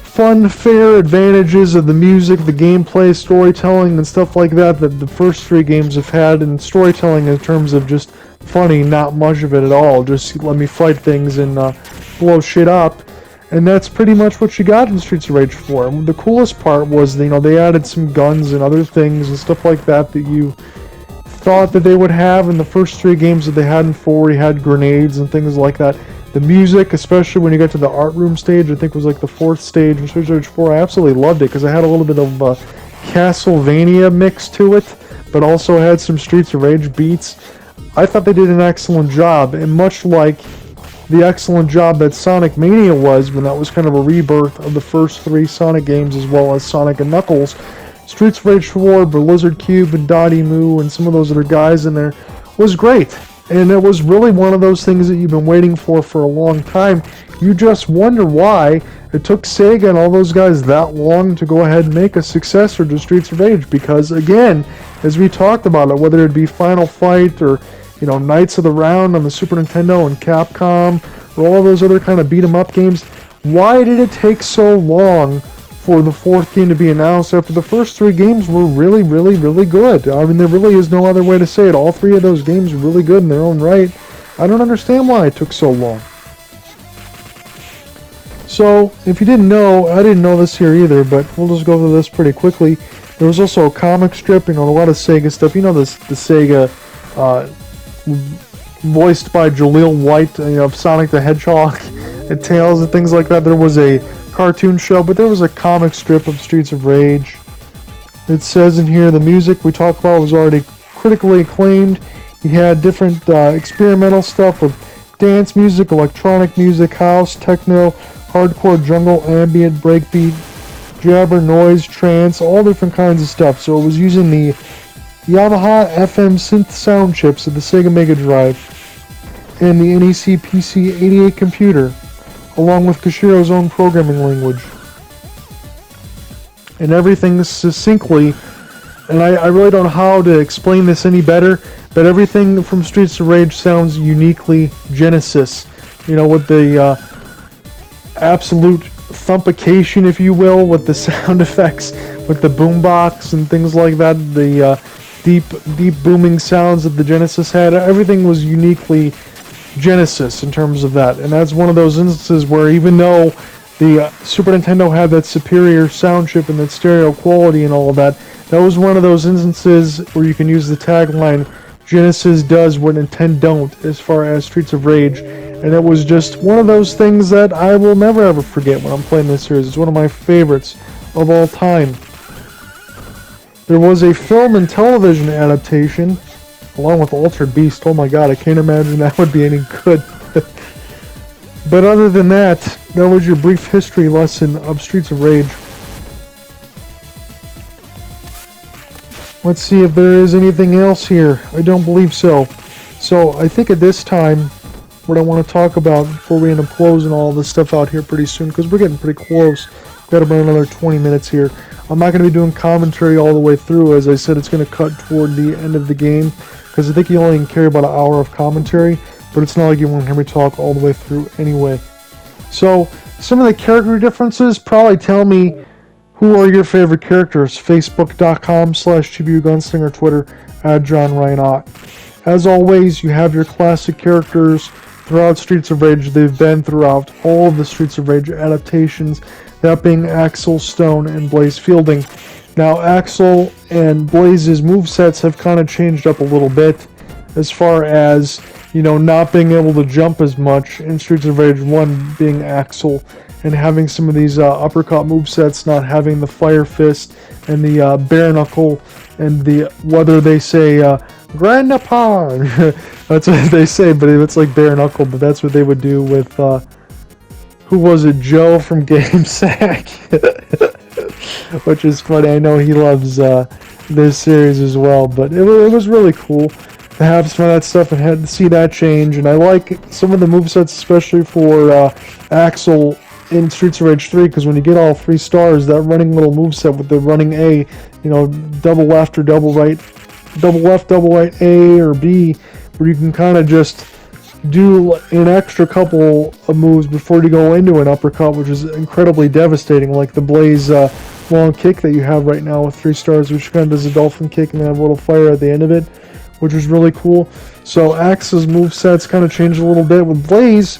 fun, fair advantages of the music, the gameplay, storytelling, and stuff like that that the first three games have had, and storytelling in terms of just funny, not much of it at all. Just let me fight things and blow shit up. And that's pretty much what you got in Streets of Rage 4. And the coolest part was, they added some guns and other things and stuff like that that you thought that they would have in the first three games that they had in 4. You had grenades and things like that. The music, especially when you get to the art room stage, I think was like the 4th stage in Streets of Rage 4, I absolutely loved it because it had a little bit of Castlevania mix to it, but also had some Streets of Rage beats. I thought they did an excellent job, and much like the excellent job that Sonic Mania was when that was kind of a rebirth of the first 3 Sonic games as well as Sonic and Knuckles, Streets of Rage 4, Blizzard Cube and Dottie Moo and some of those other guys in there was great. And it was really one of those things that you've been waiting for a long time. You just wonder why it took Sega and all those guys that long to go ahead and make a successor to Streets of Rage. Because again, as we talked about it, whether it be Final Fight or Knights of the Round on the Super Nintendo and Capcom or all those other kind of beat 'em up games, why did it take so long for the 4th game to be announced after the first 3 games were really, really, really good? I mean, there really is no other way to say it. All 3 of those games were really good in their own right. I don't understand why it took so long. So, if you didn't know, I didn't know this here either, but we'll just go through this pretty quickly. There was also a comic strip, a lot of Sega stuff. The Sega, voiced by Jaleel White, of Sonic the Hedgehog and Tails and things like that. There was a cartoon show, but there was a comic strip of Streets of Rage. It says in here the music we talked about was already critically acclaimed. You had different experimental stuff with dance music, electronic music, house, techno, hardcore, jungle, ambient, breakbeat, jabber, noise, trance, all different kinds of stuff. So it was using the Yamaha FM synth sound chips of the Sega Mega Drive and the NEC PC-88 computer, along with Koshiro's own programming language. And everything succinctly, and I really don't know how to explain this any better, but everything from Streets of Rage sounds uniquely Genesis. With the absolute thumpication, if you will, with the sound effects, with the boombox and things like that, the deep booming sounds that the Genesis had, everything was uniquely Genesis in terms of that. And that's one of those instances where even though the Super Nintendo had that superior sound chip and that stereo quality and all of that, that was one of those instances where you can use the tagline, Genesis does what Nintendo don't, as far as Streets of Rage. And it was just one of those things that I will never ever forget when I'm playing this series. It's one of my favorites of all time. There was a film and television adaptation along with Altered Beast. Oh my god, I can't imagine that would be any good. But other than that, that was your brief history lesson of Streets of Rage. Let's see if there is anything else here. I don't believe so. So I think at this time, what I want to talk about before we end up closing all this stuff out here pretty soon, because we're getting pretty close. Got about another 20 minutes here. I'm not going to be doing commentary all the way through. As I said, it's going to cut toward the end of the game, because I think you only can carry about an hour of commentary, but it's not like you want to hear me talk all the way through anyway. So, some of the character differences, probably tell me who are your favorite characters. Facebook.com/GBUGunslinger, Twitter @JohnRyanOtt. As always, you have your classic characters throughout Streets of Rage. They've been throughout all of the Streets of Rage adaptations, that being Axel, Stone, and Blaze Fielding. Now, Axel and Blaze's movesets have kind of changed up a little bit as far as, not being able to jump as much in Streets of Rage 1 being Axel, and having some of these uppercut movesets not having the Fire Fist and the Bare Knuckle and the, whether they say Grandpa, that's what they say, but it's like Bare Knuckle, but that's what they would do with, who was it, Joe from GameSack, which is funny. I know he loves this series as well, but it was really cool. to have some of that stuff and had to see that change. And I like some of the movesets, especially for Axel in Streets of Rage 3, because when you get all 3 stars, that running little moveset with the running A, you know, double left or double right, double left, double right, A or B, where you can kind of just do an extra couple of moves before you go into an uppercut, which is incredibly devastating, like the Blaze long kick that you have right now with 3 stars, which kind of does a dolphin kick and then have a little fire at the end of it, which is really cool. So Axe's movesets kind of changed a little bit. With Blaze,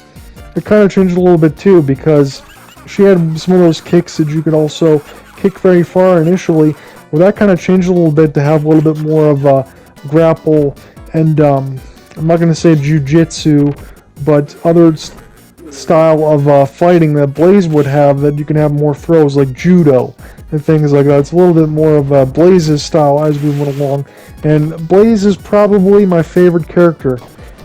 it kind of changed a little bit too, because she had some of those kicks that you could also kick very far initially. Well, that kind of changed a little bit to have a little bit more of a grapple and I'm not going to say jiu-jitsu, but other style of fighting that Blaze would have, that you can have more throws like judo and things like that. It's a little bit more of Blaze's style as we went along, and Blaze is probably my favorite character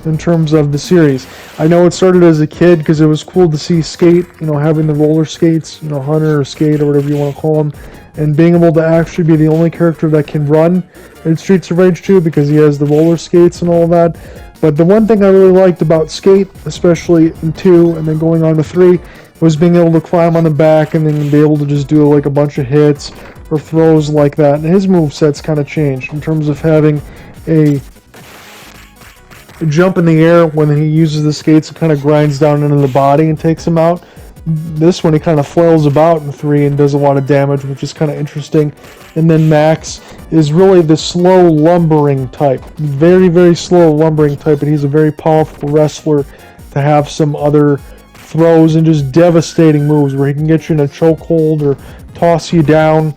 in terms of the series. I know it started as a kid because it was cool to see Skate, you know, having the roller skates, you know, Hunter or Skate or whatever you want to call him, and being able to actually be the only character that can run in Streets of Rage 2 because he has the roller skates and all that. But the one thing I really liked about Skate, especially in 2 and then going on to 3, was being able to climb on the back and then be able to just do like a bunch of hits or throws like that. And his movesets kind of changed in terms of having a jump in the air when he uses the skates. It kind of grinds down into the body and takes him out. This one he kind of flails about in 3 and does a lot of damage, which is kind of interesting. And then Max is really the slow lumbering type, very, very slow lumbering type, and he's a very powerful wrestler to have some other throws and just devastating moves where he can get you in a chokehold or toss you down.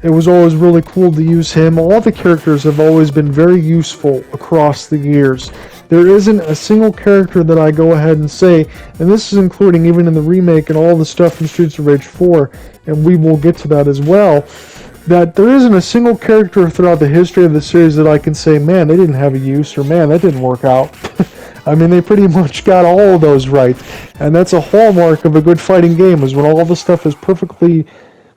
It was always really cool to use him. All the characters have always been very useful across the years. There isn't a single character that I go ahead and say, and this is including even in the remake and all the stuff in Streets of Rage 4, and we will get to that as well, that there isn't a single character throughout the history of the series that I can say, man, they didn't have a use, or man, that didn't work out. I mean, they pretty much got all of those right, and that's a hallmark of a good fighting game, is when all the stuff is perfectly,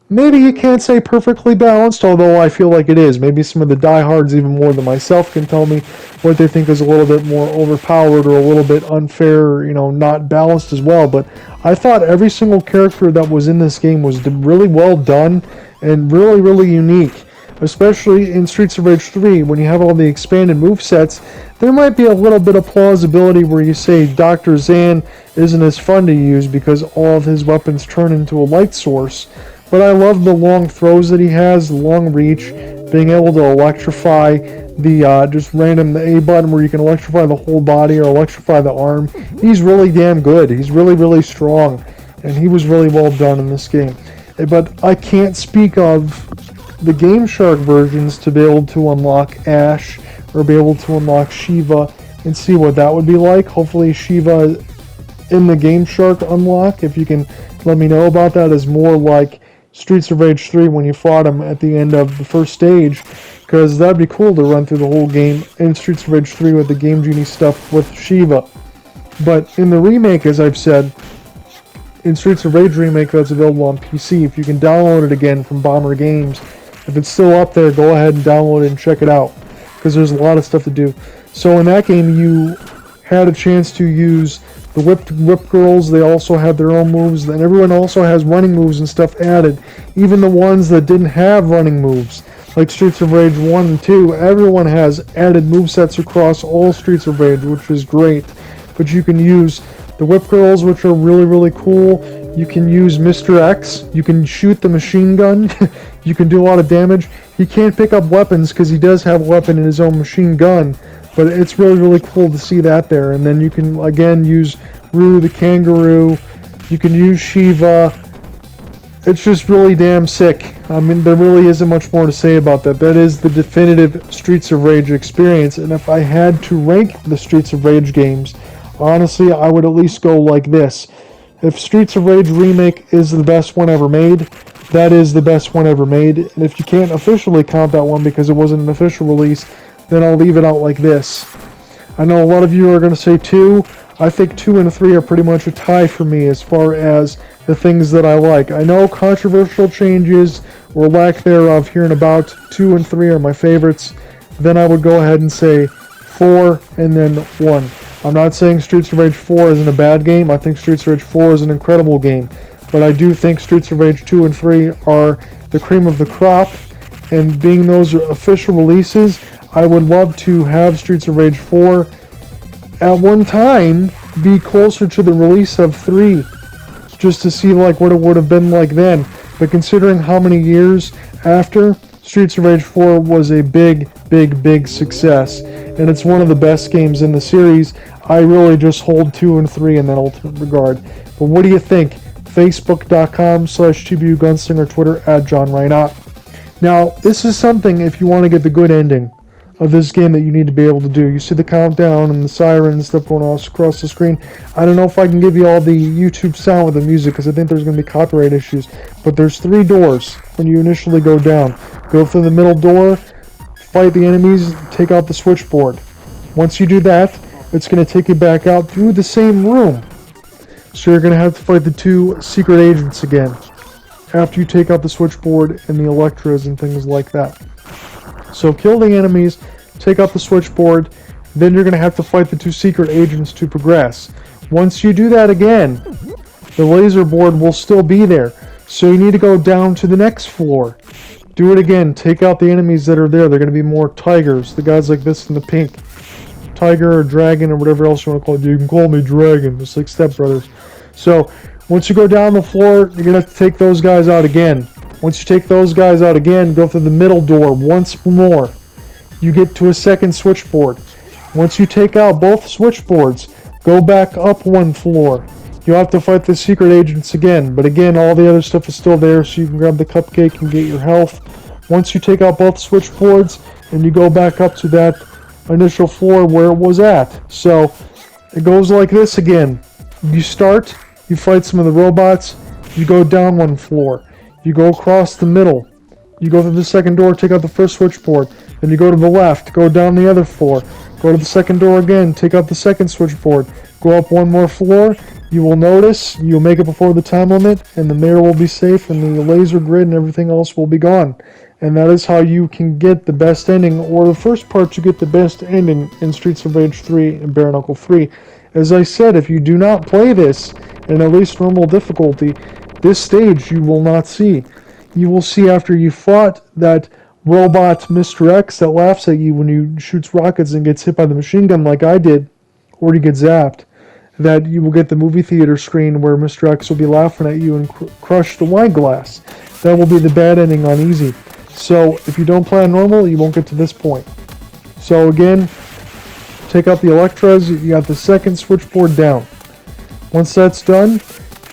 maybe you can't say perfectly balanced, although I feel like it is. Maybe some of the diehards, even more than myself, can tell me what they think is a little bit more overpowered or a little bit unfair, you know, not balanced as well. But I thought every single character that was in this game was really well done and really, really unique. Especially in Streets of Rage 3, when you have all the expanded movesets, there might be a little bit of plausibility where you say Dr. Zan isn't as fun to use because all of his weapons turn into a light source. But I love the long throws that he has, the long reach, being able to electrify the just random the A button where you can electrify the whole body or electrify the arm. He's really damn good. He's really, really strong, and he was really well done in this game. But I can't speak of the Game Shark versions to be able to unlock Ash or be able to unlock Shiva and see what that would be like. Hopefully Shiva in the Game Shark unlock, if you can let me know about that, is more like Streets of Rage 3 when you fought him at the end of the first stage, because that'd be cool to run through the whole game in Streets of Rage 3 with the Game Genie stuff with Shiva. But in the remake, as I've said, in Streets of Rage Remake that's available on PC, if you can download it again from Bomber Games, if it's still up there, go ahead and download it and check it out, because there's a lot of stuff to do. So in that game, you had a chance to use the Whip Girls. They also had their own moves, and everyone also has running moves and stuff added. Even the ones that didn't have running moves, like Streets of Rage 1 and 2, everyone has added movesets across all Streets of Rage, which is great. But you can use the Whip Girls, which are really, really cool. You can use Mr. X. You can shoot the machine gun. You can do a lot of damage. He can't pick up weapons because he does have a weapon in his own machine gun. But it's really, really cool to see that there. And then you can, again, use Rue the Kangaroo. You can use Shiva. It's just really damn sick. I mean, there really isn't much more to say about that. That is the definitive Streets of Rage experience. And if I had to rank the Streets of Rage games, honestly, I would at least go like this. If Streets of Rage Remake is the best one ever made, that is the best one ever made. And if you can't officially count that one because it wasn't an official release, then I'll leave it out like this. I know a lot of you are going to say 2. I think 2 and 3 are pretty much a tie for me as far as the things that I like. I know controversial changes or lack thereof here and about. 2 and 3 are my favorites. Then I would go ahead and say 4, and then 1. I'm not saying Streets of Rage 4 isn't a bad game. I think Streets of Rage 4 is an incredible game. But I do think Streets of Rage 2 and 3 are the cream of the crop. And being those official releases, I would love to have Streets of Rage 4 at one time be closer to the release of 3. Just to see like what it would have been like then. But considering how many years after, Streets of Rage 4 was a big success. And it's one of the best games in the series. I really just hold 2 and 3 in that ultimate regard. But what do you think? Facebook.com/TBU Gunslinger, Twitter @JohnReinot. Now, this is something if you want to get the good ending of this game that you need to be able to do. You see the countdown and the siren and stuff going all across the screen. I don't know if I can give you all the YouTube sound with the music because I think there's going to be copyright issues. But there's 3 doors when you initially go down. Go through the middle door, fight the enemies, take out the switchboard. Once you do that, it's going to take you back out through the same room. So you're going to have to fight the 2 secret agents again after you take out the switchboard and the Electras and things like that. So kill the enemies, take out the switchboard, then you're going to have to fight the 2 secret agents to progress. Once you do that again, the laser board will still be there. So you need to go down to the next floor. Do it again, take out the enemies that are there. They're going to be more tigers, the guys like this in the pink. Tiger or dragon or whatever else you want to call it. You can call me dragon, just like Step Brothers. So once you go down the floor, you're going to have to take those guys out again. Once you take those guys out again, go through the middle door once more. You get to a second switchboard. Once you take out both switchboards, go back up 1 floor. You'll have to fight the secret agents again, but again, all the other stuff is still there, so you can grab the cupcake and get your health. Once you take out both switchboards, and you go back up to that initial floor where it was at. So it goes like this again. You start, you fight some of the robots, you go down 1 floor, you go across the middle, you go through the second door, take out the first switchboard, then you go to the left, go down the other floor, go to the second door again, take out the second switchboard, go up 1 more floor. You will notice you'll make it before the time limit, and the mirror will be safe, and the laser grid and everything else will be gone. And that is how you can get the best ending, or the first part to get the best ending in Streets of Rage 3 and Bare Knuckle 3. As I said, if you do not play this in at least normal difficulty, this stage you will not see. You will see after you fought that robot Mr. X that laughs at you when you shoots rockets and gets hit by the machine gun like I did, or you get zapped, that you will get the movie theater screen where Mr. X will be laughing at you and crush the wine glass. That will be the bad ending on easy. So if you don't play on normal, you won't get to this point. So again, take out the Electras, you got the second switchboard down. Once that's done,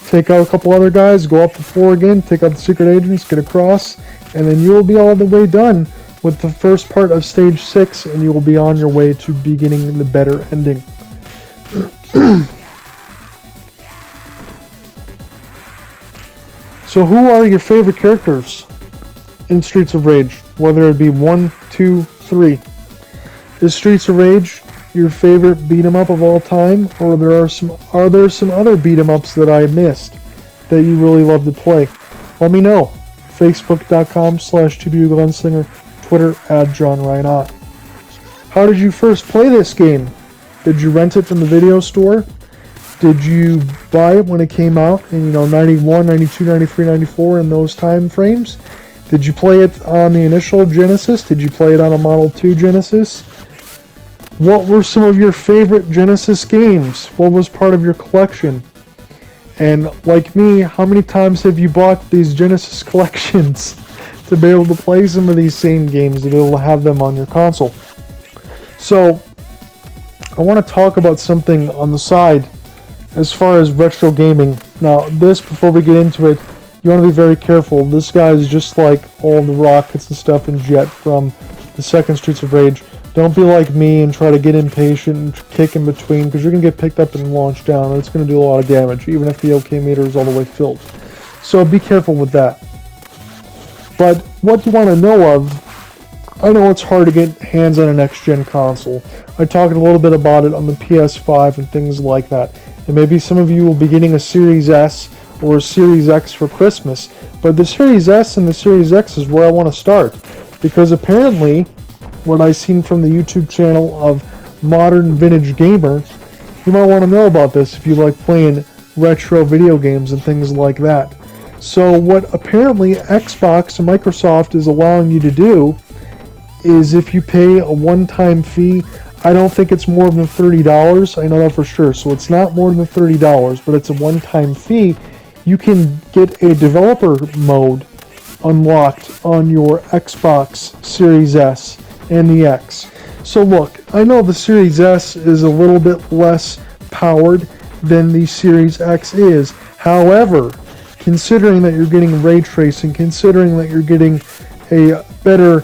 take out a couple other guys, go up the floor again, take out the secret agents, get across, and then you will be all the way done with the first part of stage 6, and you will be on your way to beginning the better ending. So who are your favorite characters in Streets of Rage? Whether it be 1, 2, 3. Is Streets of Rage your favorite beat 'em up of all time, or are there some other beat 'em ups that I missed that you really love to play? Let me know. Facebook.com/TBU Gunslinger, Twitter @JohnReinot. How did you first play this game? Did you rent it from the video store? Did you buy it when it came out in 91, 92, 93, 94 in those time frames? Did you play it on the initial Genesis? Did you play it on a Model 2 Genesis? What were some of your favorite Genesis games? What was part of your collection? And like me, how many times have you bought these Genesis collections to be able to play some of these same games, to be able to have them on your console? So, I want to talk about something on the side as far as retro gaming. Now, before we get into it, you want to be very careful. This guy is just like all the rockets and stuff in Jet from the second Streets of Rage. Don't be like me and try to get impatient and kick in between, because you're going to get picked up and launched down, and it's going to do a lot of damage, even if the OK meter is all the way filled. So be careful with that. But what you want to know of, I know it's hard to get hands on a next-gen console. I talked a little bit about it on the PS5 and things like that. And maybe some of you will be getting a Series S or a Series X for Christmas. But the Series S and the Series X is where I want to start. Because apparently, what I've seen from the YouTube channel of modern vintage gamer, you might want to know about this if you like playing retro video games and things like that. So what apparently Xbox and Microsoft is allowing you to do is if you pay a one-time fee, I don't think it's more than $30. I know that for sure. So it's not more than $30, but it's a one-time fee. You can get a developer mode unlocked on your Xbox Series S and the X. So look, I know the Series S is a little bit less powered than the Series X is. However, considering that you're getting ray tracing, considering that you're getting a better,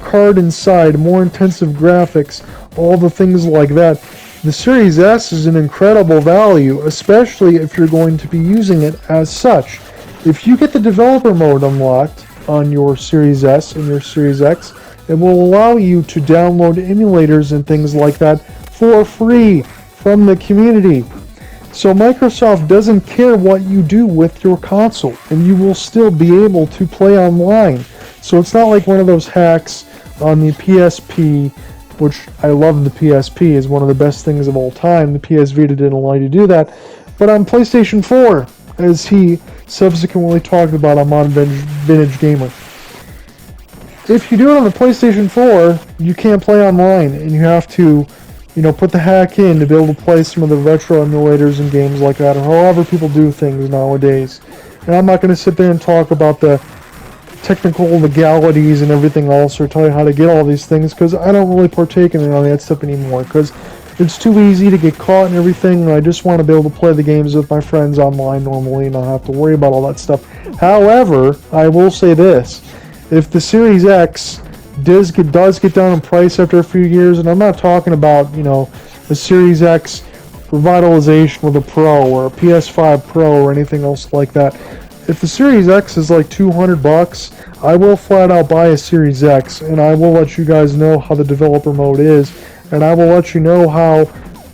card inside, more intensive graphics, all the things like that, the Series S is an incredible value, especially if you're going to be using it as such. If you get the developer mode unlocked on your Series S and your Series X, it will allow you to download emulators and things like that for free from the community. So Microsoft doesn't care what you do with your console, and you will still be able to play online. So it's not like one of those hacks on the PSP, which I love. The PSP is one of the best things of all time. The PS Vita didn't allow you to do that. But on PlayStation 4, as he subsequently talked about on Modern Vintage Gamer, if you do it on the PlayStation 4, you can't play online, and you have to put the hack in to be able to play some of the retro emulators and games like that, or however people do things nowadays. And I'm not going to sit there and talk about the technical legalities and everything else, or tell you how to get all these things, because I don't really partake in any of that stuff anymore, because it's too easy to get caught and everything, and I just want to be able to play the games with my friends online normally and not have to worry about all that stuff. However, I will say this, if the Series X does get down in price after a few years, and I'm not talking about, the Series X revitalization with a Pro or a PS5 Pro or anything else like that. If the Series X is like $200, I will flat out buy a Series X, and I will let you guys know how the developer mode is, and I will let you know how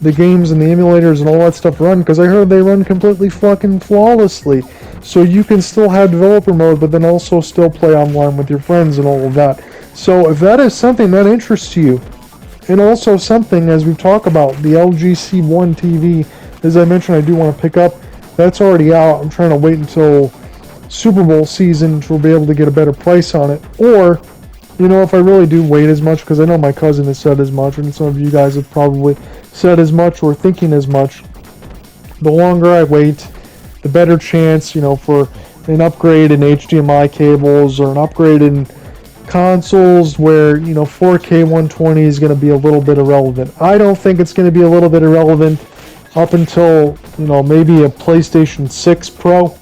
the games and the emulators and all that stuff run, because I heard they run completely fucking flawlessly. So you can still have developer mode, but then also still play online with your friends and all of that. So if that is something that interests you, and also something, as we've talked about, the LG C1 TV, as I mentioned, I do want to pick up. That's already out. I'm trying to wait until Super Bowl season to be able to get a better price on it. Or, if I really do wait as much, because I know my cousin has said as much, and some of you guys have probably said as much or thinking as much, the longer I wait, the better chance, for an upgrade in HDMI cables or an upgrade in consoles where 4K 120 is going to be a little bit irrelevant. I don't think it's going to be a little bit irrelevant up until maybe a PlayStation 6 Pro,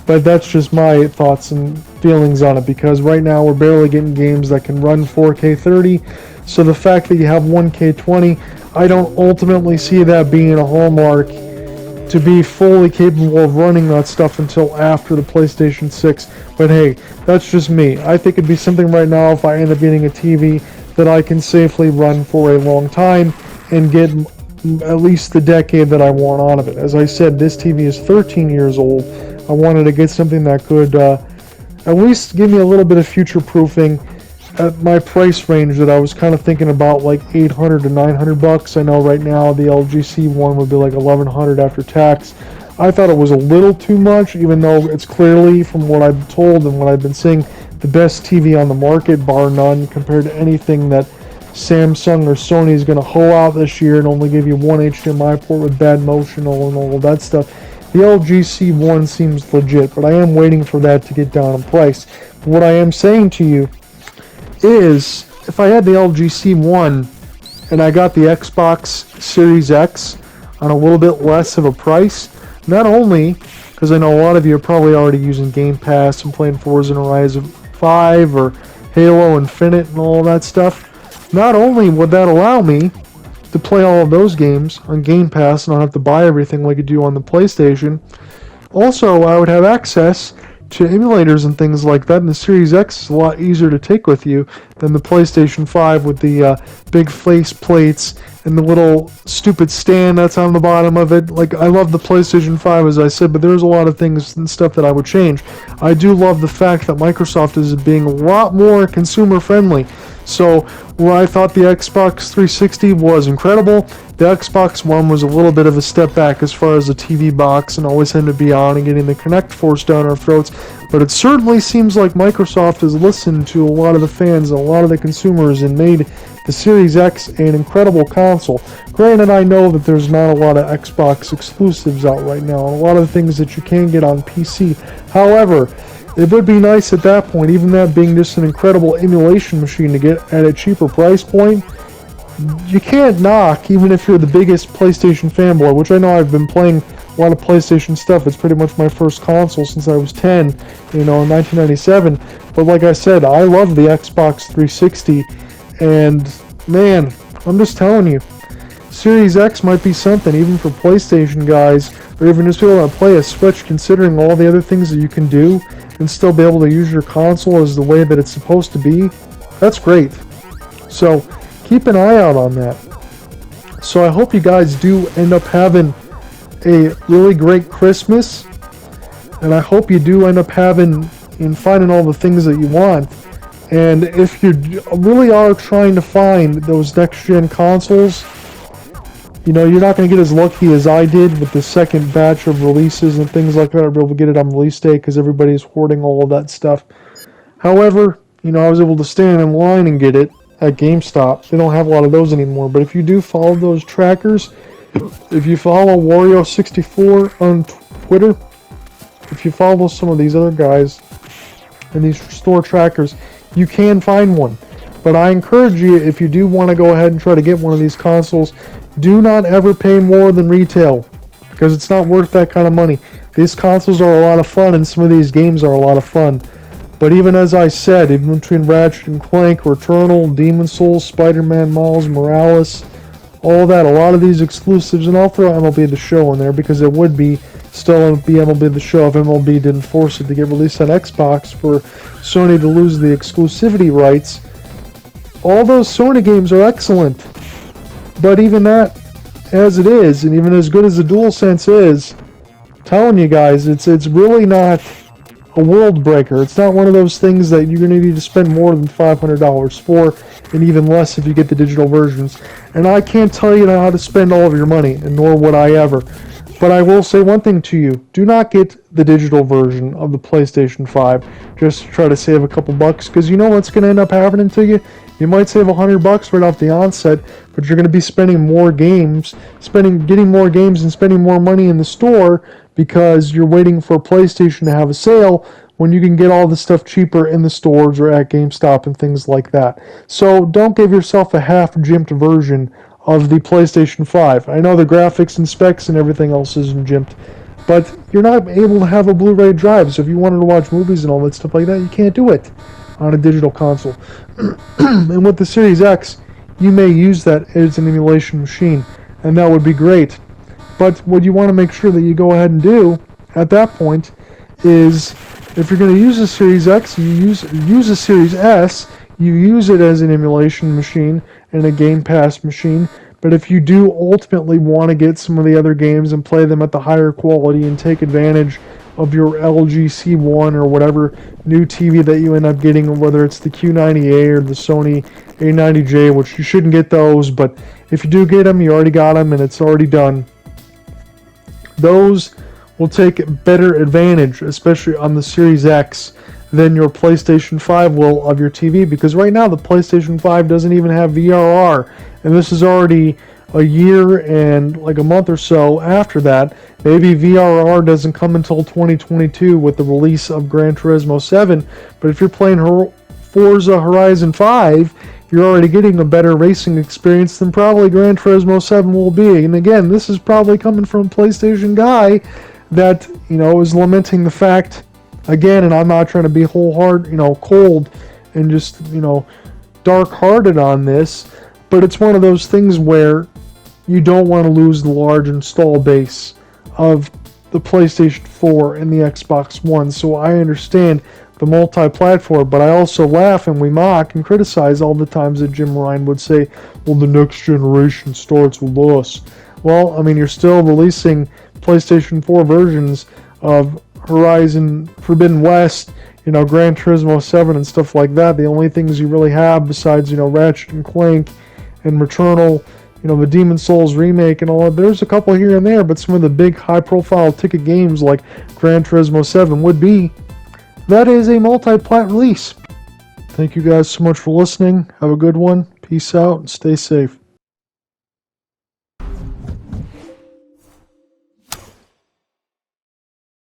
but that's just my thoughts and feelings on it, because right now we're barely getting games that can run 4K 30, so the fact that you have 1K 20, I don't ultimately see that being a hallmark to be fully capable of running that stuff until after the PlayStation 6. But hey, that's just me. I think it'd be something right now, if I end up getting a TV, that I can safely run for a long time and get at least the decade that I want out of it. As I said, this TV is 13 years old. I wanted to get something that could at least give me a little bit of future proofing at my price range that I was kind of thinking about, like $800 to $900. I know right now the LG C1 would be like $1,100 after tax. I thought it was a little too much, even though it's clearly, from what I've been told and what I've been seeing, the best TV on the market, bar none, compared to anything that Samsung or Sony is going to hoe out this year and only give you one HDMI port with bad motion and all of that stuff. The LG C1 seems legit, but I am waiting for that to get down in price. But what I am saying to you is, if I had the LG C1 and I got the Xbox Series X on a little bit less of a price, not only, because I know a lot of you are probably already using Game Pass and playing Forza Horizon 5 or Halo Infinite and all that stuff, not only would that allow me to play all of those games on Game Pass and not have to buy everything like you do on the PlayStation, also I would have access to emulators and things like that, and the Series X is a lot easier to take with you than the PlayStation 5 with the big face plates and the little stupid stand that's on the bottom of it. Like, I love the PlayStation 5, as I said, but there's a lot of things and stuff that I would change. I do love the fact that Microsoft is being a lot more consumer friendly. So where I thought the Xbox 360 was incredible, the Xbox One was a little bit of a step back as far as the TV box and always had to be on and getting the Kinect forced down our throats. But it certainly seems like Microsoft has listened to a lot of the fans and a lot of the consumers and made the Series X an incredible console. Granted, I know that there's not a lot of Xbox exclusives out right now, and a lot of things that you can get on PC. However, it would be nice at that point, even that being just an incredible emulation machine to get at a cheaper price point. You can't knock, even if you're the biggest PlayStation fanboy, which I know I've been playing a lot of PlayStation stuff. It's pretty much my first console since I was 10, in 1997. But like I said, I love the Xbox 360, and man, I'm just telling you, Series X might be something, even for PlayStation guys, or even just people that play a Switch, considering all the other things that you can do, and still be able to use your console as the way that it's supposed to be. That's great. So keep an eye out on that. So I hope you guys do end up having a really great Christmas, and I hope you do end up having and finding all the things that you want. And if you really are trying to find those next-gen consoles, you're not going to get as lucky as I did with the second batch of releases and things like that. I'll be able to get it on release day because everybody's hoarding all of that stuff. However, I was able to stand in line and get it at GameStop. They don't have a lot of those anymore. But if you do follow those trackers, if you follow Wario64 on Twitter, if you follow some of these other guys and these store trackers, you can find one. But I encourage you, if you do want to go ahead and try to get one of these consoles, do not ever pay more than retail, because it's not worth that kind of money. These consoles are a lot of fun, and some of these games are a lot of fun. But even as I said, even between Ratchet and Clank, Returnal, Demon's Souls, Spider-Man, Miles Morales, all that, a lot of these exclusives, and I'll throw MLB The Show in there because it would still be MLB The Show if MLB didn't force it to get released on Xbox for Sony to lose the exclusivity rights. All those Sony games are excellent. But even that, as it is, and even as good as the DualSense is, I'm telling you guys, it's really not a world breaker. It's not one of those things that you're going to need to spend more than $500 for, and even less if you get the digital versions. And I can't tell you how to spend all of your money, and nor would I ever. But I will say one thing to you. Do not get the digital version of the PlayStation 5 just to try to save a couple bucks, because you know what's going to end up happening to you? You might save $100 right off the onset, but you're going to be spending more games, getting more games and spending more money in the store because you're waiting for PlayStation to have a sale when you can get all the stuff cheaper in the stores or at GameStop and things like that. So don't give yourself a half-gymped version of the PlayStation 5. I know the graphics and specs and everything else isn't gymped, but you're not able to have a Blu-ray drive, so if you wanted to watch movies and all that stuff like that, you can't do it on a digital console. And with the Series X, you may use that as an emulation machine, and that would be great. But what you want to make sure that you go ahead and do at that point is, if you're going to use a Series X, you use a Series S, you use it as an emulation machine and a Game Pass machine. But if you do ultimately want to get some of the other games and play them at the higher quality and take advantage of your LG C1 or whatever new TV that you end up getting, or whether it's the Q90A or the Sony A90J, which you shouldn't get those, but if you do get them, you already got them and it's already done. Those will take better advantage, especially on the Series X, than your PlayStation 5 will of your TV, because right now the PlayStation 5 doesn't even have VRR, and this is already a year and like a month or so after that. Maybe VRR doesn't come until 2022 with the release of Gran Turismo 7, but if you're playing Forza Horizon 5, you're already getting a better racing experience than probably Gran Turismo 7 will be. And again, this is probably coming from a PlayStation guy that, is lamenting the fact, again, and I'm not trying to be cold and just, dark-hearted on this, but it's one of those things where you don't want to lose the large install base of the PlayStation 4 and the Xbox One. So I understand the multi-platform, but I also laugh and we mock and criticize all the times that Jim Ryan would say, well, the next generation starts with us. Well, I mean, you're still releasing PlayStation 4 versions of Horizon Forbidden West, Gran Turismo 7 and stuff like that. The only things you really have besides, Ratchet and Clank and Returnal, the Demon's Souls remake and all that. There's a couple here and there, but some of the big high-profile ticket games like Gran Turismo 7 would be. That is a multi-plat release. Thank you guys so much for listening. Have a good one. Peace out and stay safe.